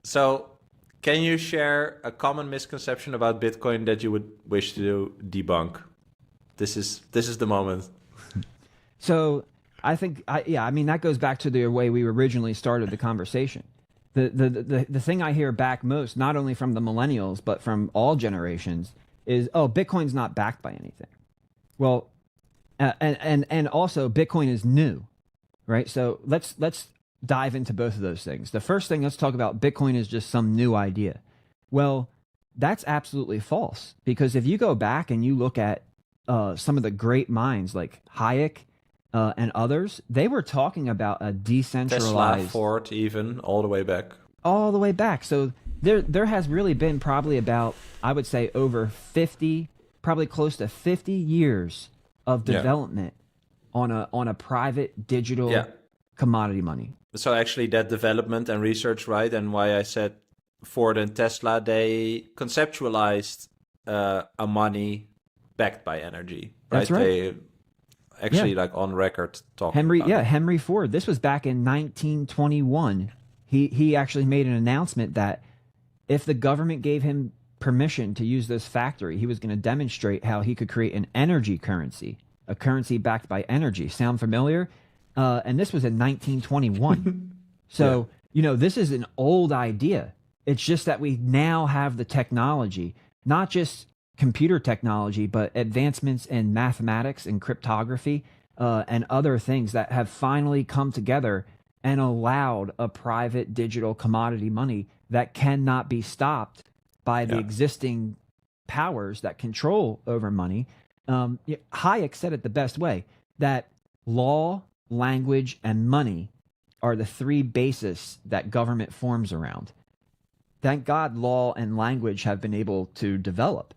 So, can you share a common misconception about Bitcoin that you would wish to debunk? This is the moment. So I think, yeah, I mean, that goes back to the way we originally started the conversation. The thing I hear back most, not only from the millennials, but from all generations, is, oh, Bitcoin's not backed by anything. Well, and also Bitcoin is new, right? So let's dive into both of those things. The first thing, let's talk about Bitcoin is just some new idea. Well, that's absolutely false, because if you go back and you look at some of the great minds like Hayek and others, they were talking about a Tesla, decentralized Ford, even all the way back. all the way back. So there has really been probably about, I would say, over 50, probably close to 50 years of Yeah. development on a private digital Yeah. commodity money. So actually, that development and research, right, and why I said Ford and Tesla, they conceptualized a money backed by energy, right? That's right. They actually Yeah. like on record talking about it. Henry Ford. This was back in 1921. He actually made an announcement that if the government gave him permission to use this factory, he was going to demonstrate how he could create an energy currency, a currency backed by energy. Sound familiar? And this was in 1921. So, this is an old idea. It's just that we now have the technology, not just computer technology, but advancements in mathematics and cryptography and other things that have finally come together and allowed a private digital commodity money that cannot be stopped by the Yeah. existing powers that control over money. Hayek said it the best way, that law, language, and money are the three bases that government forms around. Thank God law and language have been able to develop,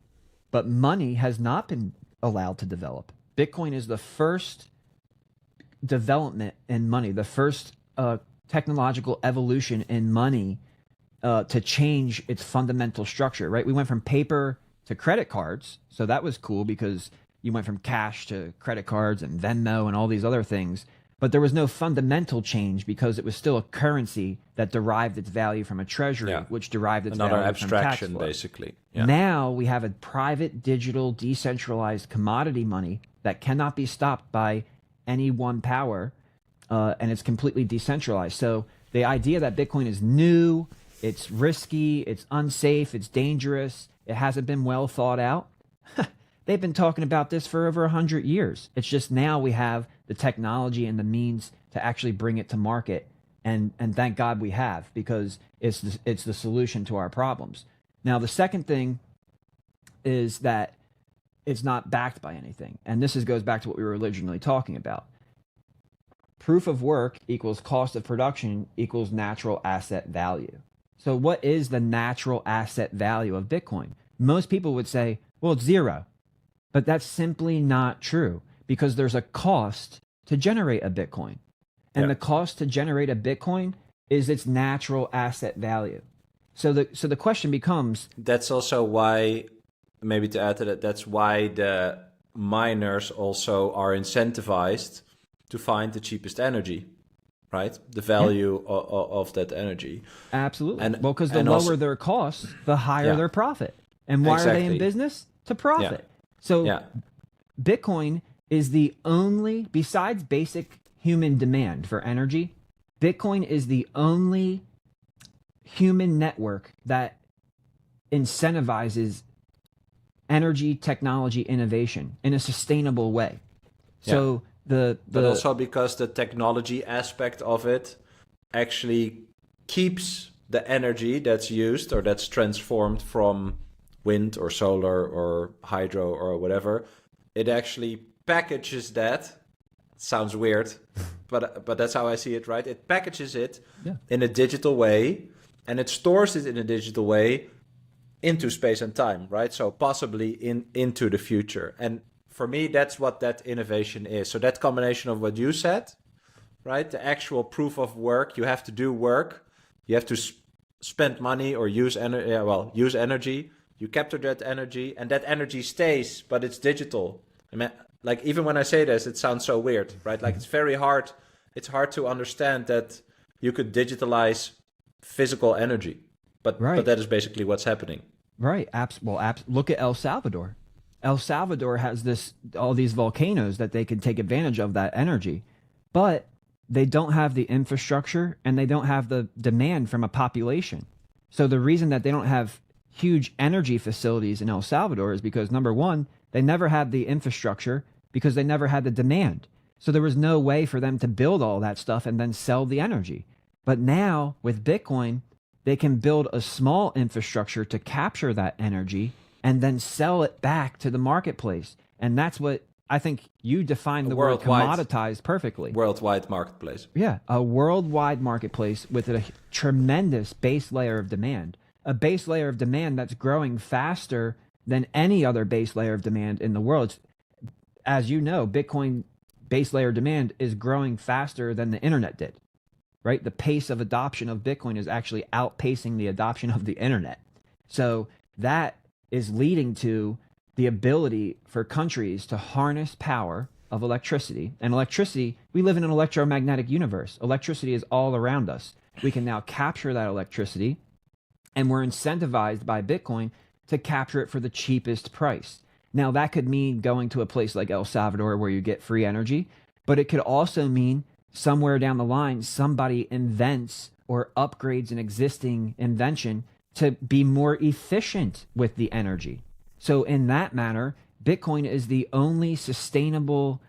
but money has not been allowed to develop. Bitcoin is the first development in money, the first technological evolution in money to change its fundamental structure, right? We went from paper to credit cards. So that was cool because you went from cash to credit cards and Venmo and all these other things. But there was no fundamental change because it was still a currency that derived its value from a treasury, Yeah. which derived its Another value from tax abstraction, flow. basically. Yeah. Now we have a private, digital, decentralized commodity money that cannot be stopped by any one power, and it's completely decentralized. So the idea that Bitcoin is new, it's risky, it's unsafe, it's dangerous, it hasn't been well thought out. They've been talking about this for over 100 years. It's just now we have the technology and the means to actually bring it to market, and thank God we have, because it's the solution to our problems. Now, the second thing is that it's not backed by anything, and goes back to what we were originally talking about. Proof of work equals cost of production equals natural asset value. So what is the natural asset value of Bitcoin? Most people would say, well, it's zero. But that's simply not true, because there's a cost to generate a Bitcoin. And Yeah. the cost to generate a Bitcoin is its natural asset value. So the question becomes, That's also why, maybe to add to that, that's why the miners also are incentivized to find the cheapest energy, right? The value of that energy. absolutely. And- Well, because the and lower also- their costs, the higher Yeah. their profit. And why are they in Exactly. business? To profit. So Yeah. Bitcoin is the only, besides basic human demand for energy, Bitcoin is the only human network that incentivizes energy technology innovation in a sustainable way. So But also because the technology aspect of it actually keeps the energy that's used or that's transformed from wind or solar or hydro or whatever, it actually packages that. Sounds weird, but that's how I see it, right? It packages it in a digital way, and it stores it in a digital way into space and time, right? So possibly into the future. And for me, that's what that innovation is. So that combination of what you said, right? The actual proof of work, you have to do work, you have to spend money or use energy. Use energy. You capture that energy, and that energy stays, but it's digital. I mean, like, even when I say this, it sounds so weird, right? Like, it's very hard. It's hard to understand that you could digitalize physical energy. But Right. that is basically what's happening. Right. Look at El Salvador. El Salvador has all these volcanoes that they can take advantage of that energy, but they don't have the infrastructure and they don't have the demand from a population. So the reason that they don't have huge energy facilities in El Salvador is because number one, they never had the infrastructure because they never had the demand. So there was no way for them to build all that stuff and then sell the energy. But now with Bitcoin, they can build a small infrastructure to capture that energy and then sell it back to the marketplace. And that's what I think you defined the word commoditized perfectly. Worldwide marketplace. Yeah, a worldwide marketplace with a tremendous base layer of demand. A base layer of demand that's growing faster than any other base layer of demand in the world. As you know, Bitcoin base layer demand is growing faster than the internet did. Right? The pace of adoption of Bitcoin is actually outpacing the adoption of the internet. So that is leading to the ability for countries to harness power of electricity. And electricity, we live in an electromagnetic universe. Electricity is all around us. We can now capture that electricity, and we're incentivized by Bitcoin to capture it for the cheapest price. Now, that could mean going to a place like El Salvador where you get free energy, but it could also mean somewhere down the line, somebody invents or upgrades an existing invention to be more efficient with the energy. So in that manner, Bitcoin is the only sustainable,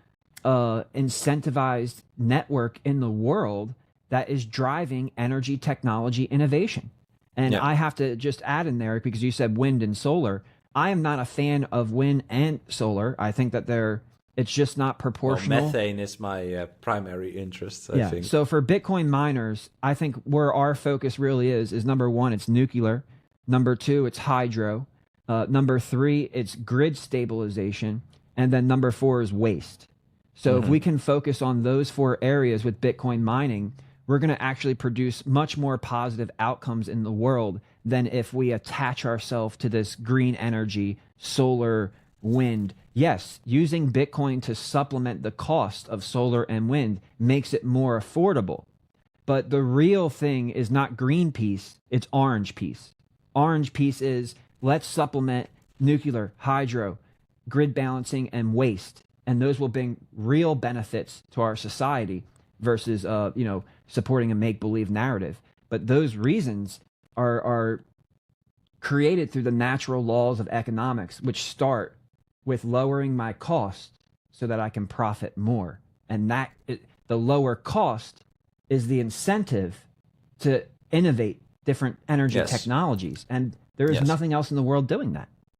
incentivized network in the world that is driving energy technology innovation. And I have to just add in there, because you said wind and solar. I am not a fan of wind and solar. I think that it's just not proportional. Well, methane is my primary interest, I think. So for Bitcoin miners, I think where our focus really is number one, it's nuclear. Number two, it's hydro. Number three, it's grid stabilization. And then number four is waste. So if we can focus on those four areas with Bitcoin mining, we're going to actually produce much more positive outcomes in the world than if we attach ourselves to this green energy, solar, wind. Yes, using Bitcoin to supplement the cost of solar and wind makes it more affordable. But the real thing is not green piece, it's orange piece. Orange piece is let's supplement nuclear, hydro, grid balancing, and waste. And those will bring real benefits to our society versus supporting a make-believe narrative. But those reasons are created through the natural laws of economics, which start with lowering my cost so that I can profit more. And the lower cost is the incentive to innovate different energy technologies. And there is nothing else in the world doing that.